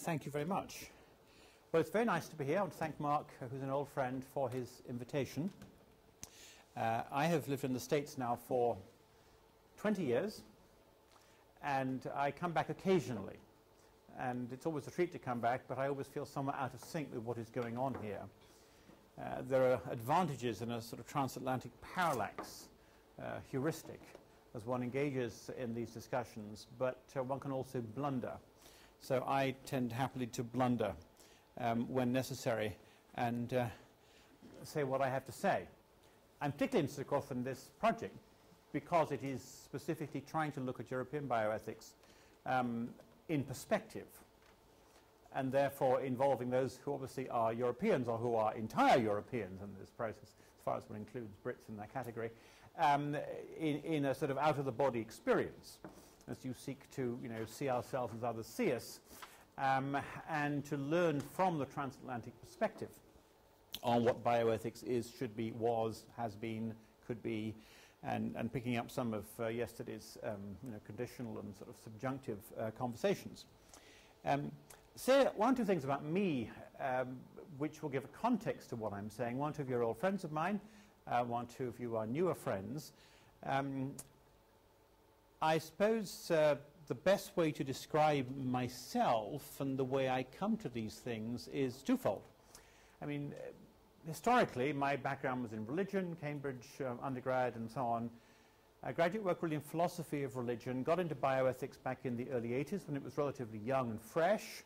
Thank you very much. Well, it's very nice to be here. I want to thank Mark, who's an old friend, for his invitation. I have lived in the States now for 20 years, and I come back occasionally. And it's always a treat to come back, but I always feel somewhat out of sync with what is going on here. There are advantages in a sort of transatlantic parallax heuristic as one engages in these discussions, but one can also blunder. So I tend happily to blunder when necessary and say what I have to say. I'm particularly interested, of course, in this project because it is specifically trying to look at European bioethics in perspective, and therefore involving those who obviously are Europeans or who are entire Europeans in this process, as far as one includes Brits in that category, in a sort of out-of-the-body experience, as you seek to, see ourselves as others see us, and to learn from the transatlantic perspective on what bioethics is, should be, was, has been, could be, and picking up some of yesterday's conditional and sort of subjunctive conversations. Say one or two things about me, which will give a context to what I'm saying. One or two of you are old friends of mine. One or two of you are newer friends. I suppose the best way to describe myself and the way I come to these things is twofold. I mean, historically, my background was in religion, Cambridge undergrad and so on. Graduate work really in philosophy of religion, got into bioethics back in the early 80s when it was relatively young and fresh.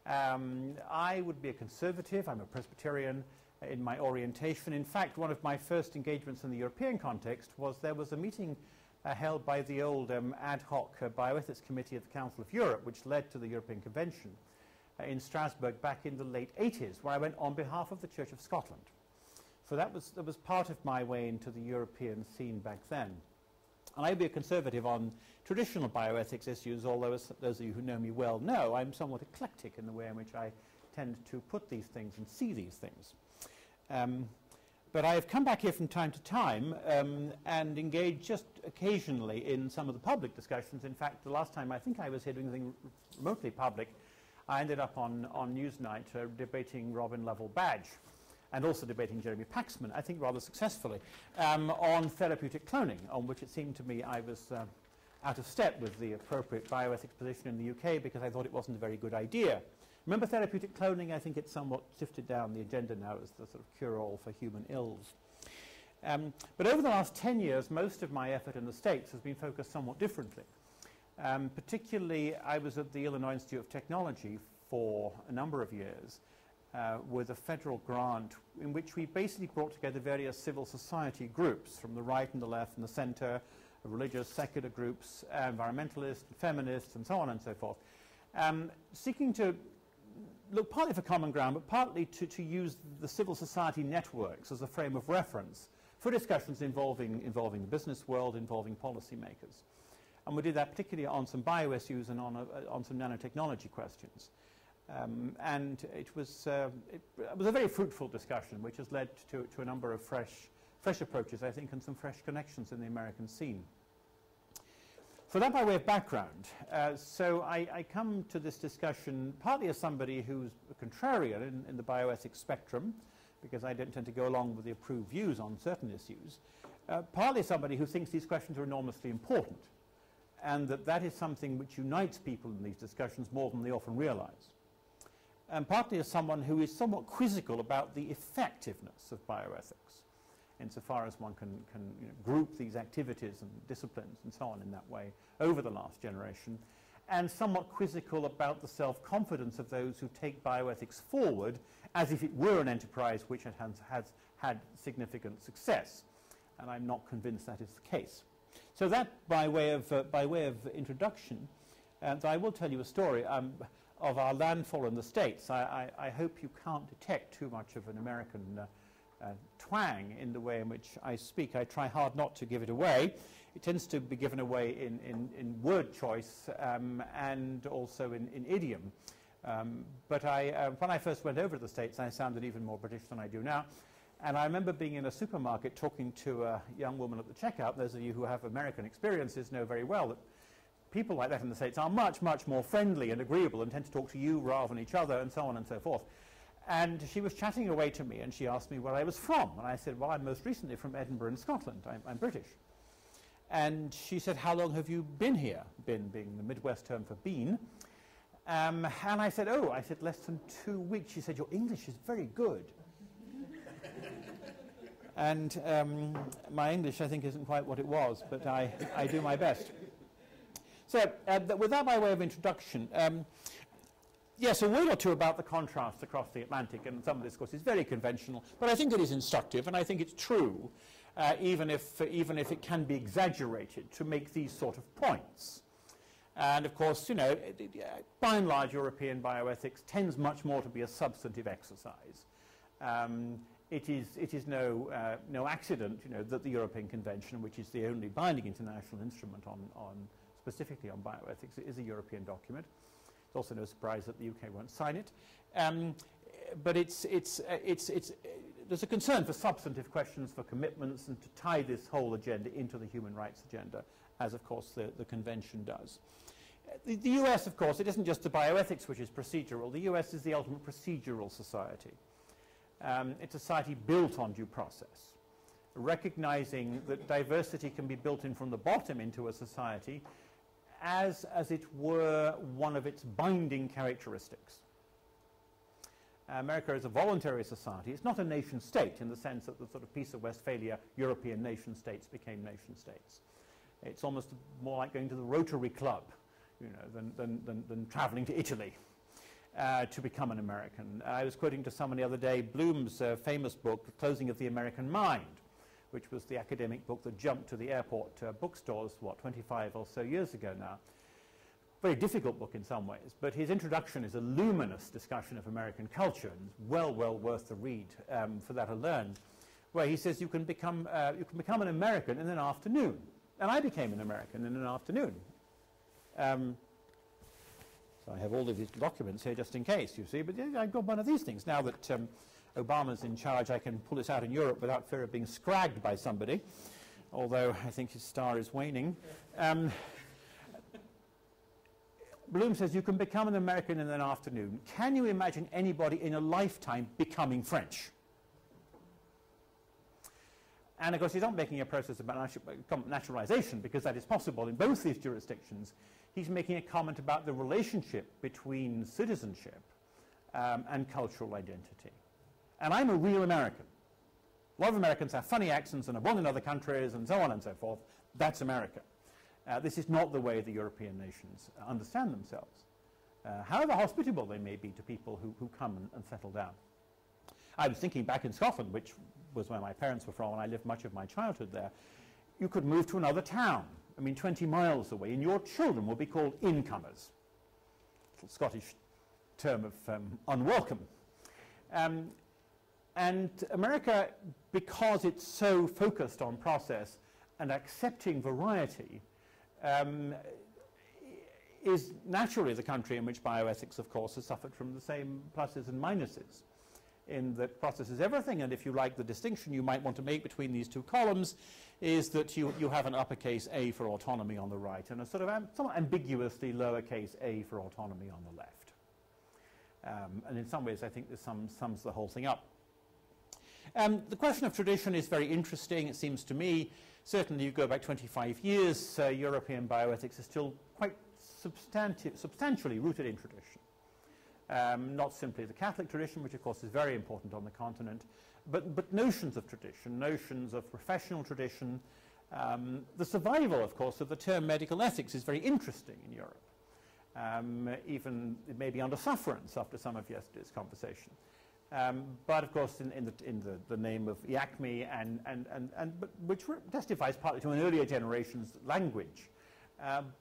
I would be a conservative, I'm a Presbyterian in my orientation. In fact, one of my first engagements in the European context was there was a meeting held by the old ad hoc bioethics committee of the Council of Europe, which led to the European Convention in Strasbourg back in the late 80s, where I went on behalf of the Church of Scotland. So that was part of my way into the European scene back then. And I'd be a conservative on traditional bioethics issues, although, as those of you who know me well know, I'm somewhat eclectic in the way in which I tend to put these things and see these things. But I have come back here from time to time and engaged just occasionally in some of the public discussions. In fact, the last time I think I was here doing something remotely public, I ended up on Newsnight debating Robin Lovell-Badge and also debating Jeremy Paxman, I think rather successfully, on therapeutic cloning, on which it seemed to me I was out of step with the appropriate bioethics position in the UK because I thought it wasn't a very good idea. Remember therapeutic cloning? I think it's somewhat shifted down the agenda now as the sort of cure-all for human ills. But over the last 10 years, most of my effort in the States has been focused somewhat differently. Particularly, I was at the Illinois Institute of Technology for a number of years with a federal grant in which we basically brought together various civil society groups from the right and the left and the center, religious, secular groups, environmentalists, feminists, and so on and so forth, seeking to look partly for common ground, but partly to use the civil society networks as a frame of reference for discussions involving the business world, involving policymakers. And we did that particularly on some bio issues and on some nanotechnology questions. And it was a very fruitful discussion, which has led to a number of fresh approaches, I think, and some fresh connections in the American scene. So that by way of background. So I come to this discussion partly as somebody who's a contrarian in the bioethics spectrum, because I don't tend to go along with the approved views on certain issues, partly as somebody who thinks these questions are enormously important, and that is something which unites people in these discussions more than they often realize. And partly as someone who is somewhat quizzical about the effectiveness of bioethics, insofar as one can group these activities and disciplines and so on in that way over the last generation, and somewhat quizzical about the self-confidence of those who take bioethics forward as if it were an enterprise which has had significant success. And I'm not convinced that is the case. So that, by way of introduction, I will tell you a story of our landfall in the States. I hope you can't detect too much of an American twang in the way in which I speak. I try hard not to give it away. It tends to be given away in word choice and also in idiom. But when I first went over to the States, I sounded even more British than I do now. And I remember being in a supermarket talking to a young woman at the checkout. Those of you who have American experiences know very well that people like that in the States are much, much more friendly and agreeable and tend to talk to you rather than each other, and so on and so forth. And she was chatting away to me, and she asked me where I was from. And I said, well, I'm most recently from Edinburgh in Scotland. I'm British. And she said, how long have you been here? Been being the Midwest term for been. And I said, oh, I said, less than 2 weeks. She said, your English is very good. And my English, I think, isn't quite what it was, but I do my best. So with that by way of introduction, yes, a word or two about the contrast across the Atlantic, and some of this, of course, is very conventional, but I think it is instructive, and I think it's true, even if it can be exaggerated to make these sort of points. And of course, you know, by and large, European bioethics tends much more to be a substantive exercise. It is no accident, you know, that the European Convention, which is the only binding international instrument specifically on bioethics, is a European document. It's also no surprise that the UK won't sign it. But there's a concern for substantive questions, for commitments, and to tie this whole agenda into the human rights agenda, as of course the Convention does. The US, of course, it isn't just the bioethics which is procedural. The US is the ultimate procedural society. It's a society built on due process, recognizing that diversity can be built in from the bottom into a society as it were one of its binding characteristics. America is a voluntary society. It's not a nation state in the sense that the sort of Peace of Westphalia European nation states became nation states. It's almost more like going to the Rotary Club, you know, than traveling to Italy to become an American. I was quoting to someone the other day Bloom's famous book, The Closing of the American Mind, which was the academic book that jumped to the airport bookstores, 25 or so years ago now. Very difficult book in some ways, but his introduction is a luminous discussion of American culture, and it's well worth the read for that alone, where he says you can become an American in an afternoon. And I became an American in an afternoon. So I have all of these documents here just in case, you see, but yeah, I've got one of these things. Now that Obama's in charge, I can pull this out in Europe without fear of being scragged by somebody, although I think his star is waning. Bloom says you can become an American in an afternoon. Can you imagine anybody in a lifetime becoming French? And of course, he's not making a process about naturalization, because that is possible in both these jurisdictions. He's making a comment about the relationship between citizenship and cultural identity. And I'm a real American. A lot of Americans have funny accents and are born in other countries and so on and so forth. That's America. This is not the way the European nations understand themselves, however hospitable they may be to people who come and settle down. I was thinking back in Scotland, which was where my parents were from, and I lived much of my childhood there. You could move to another town, 20 miles away, and your children will be called incomers. Little Scottish term of unwelcome. And America, because it's so focused on process and accepting variety, is naturally the country in which bioethics, of course, has suffered from the same pluses and minuses, in that process is everything. And if you like, the distinction you might want to make between these two columns is that you have an uppercase A for autonomy on the right and a sort of somewhat ambiguously lowercase a for autonomy on the left. And in some ways, I think this sums the whole thing up. The question of tradition is very interesting, it seems to me. Certainly, you go back 25 years, European bioethics is still quite substantially rooted in tradition. Not simply the Catholic tradition, which of course is very important on the continent, but notions of tradition, notions of professional tradition. The survival, of course, of the term medical ethics is very interesting in Europe. Even it may be under sufferance after some of yesterday's conversation. But of course, in the name of IACME, but which testifies partly to an earlier generation's language,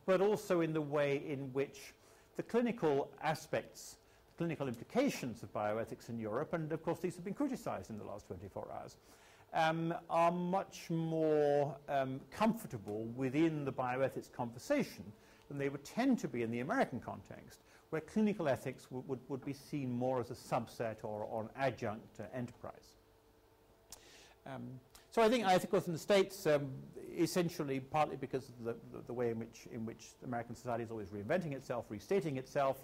but also in the way in which the clinical aspects, clinical implications of bioethics in Europe, and of course these have been criticized in the last 24 hours, are much more comfortable within the bioethics conversation than they would tend to be in the American context, where clinical ethics would be seen more as a subset or an adjunct to enterprise. So I think ethicals in the States, essentially partly because of the way in which American society is always reinventing itself, restating itself,